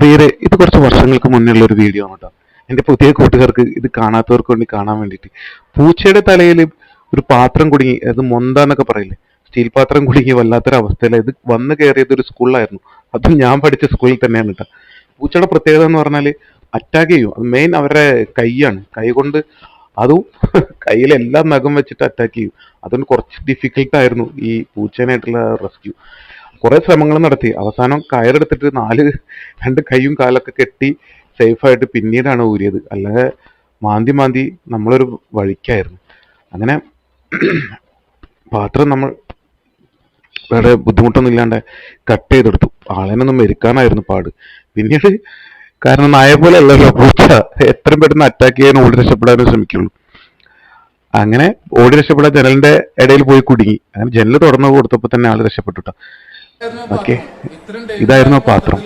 പ്രിയരെ, ഇത് കുറച്ച് വർഷങ്ങൾക്ക് മുന്നുള്ള ഒരു വീഡിയോ ആണ് കേട്ടോ. എൻ്റെ പുതിയ കൂട്ടുകാർക്ക് ഇത് കാണാത്തവർക്ക് വേണ്ടി കാണാൻ വേണ്ടിയിട്ട്. പൂച്ചയുടെ തലയിൽ ഒരു പാത്രം കുടുങ്ങി, അത് മൊന്താന്നൊക്കെ പറയില്ലേ, സ്റ്റീൽ പാത്രം കുടുങ്ങി വല്ലാത്തൊരു അവസ്ഥയില. ഇത് വന്ന് കയറിയത് ഒരു സ്കൂളിലായിരുന്നു, അതും ഞാൻ പഠിച്ച സ്കൂളിൽ തന്നെയാണ് കേട്ടോ. പൂച്ചയുടെ പ്രത്യേകത എന്ന് പറഞ്ഞാൽ അറ്റാക്ക് ചെയ്യും. അത് മെയിൻ അവരുടെ കൈയാണ്. കൈ കൊണ്ട് അതും കയ്യിലെല്ലാം നഖം വെച്ചിട്ട് അറ്റാക്ക് ചെയ്യും. അതുകൊണ്ട് കുറച്ച് ഡിഫിക്കൽട്ടായിരുന്നു ഈ പൂച്ചേനായിട്ടുള്ള റെസ്ക്യൂ. കുറെ ശ്രമങ്ങൾ നടത്തി. അവസാനം കയറെടുത്തിട്ട് രണ്ട് കൈയും കാലൊക്കെ കെട്ടി സേഫായിട്ട് പിന്നീടാണ് ഊരിയത്. അല്ലാതെ മാന്തി മാന്തി നമ്മളൊരു വഴിക്കായിരുന്നു. അങ്ങനെ പാത്രം നമ്മൾ വേറെ ബുദ്ധിമുട്ടൊന്നും ഇല്ലാണ്ട് കട്ട് ചെയ്തെടുത്തു. ആളെനൊന്നും മെരുക്കാനായിരുന്നു പാട്. പിന്നീട് കാരണം നായ പോലെ അല്ലല്ലോ പൂച്ച, എത്രയും പെട്ടെന്ന് അറ്റാക്ക് ചെയ്യാൻ ഓടി രക്ഷപ്പെടാനേ ശ്രമിക്കുള്ളൂ. അങ്ങനെ ഓടി രക്ഷപ്പെടാൻ ജനലിന്റെ ഇടയിൽ പോയി കുടുങ്ങി. അങ്ങനെ ജനൽ തുറന്നു കൊടുത്തപ്പോൾ തന്നെ ആള് രക്ഷപ്പെട്ടുട്ടോ. ഓക്കെ, ഇതായിരുന്നു ആ പാത്രം.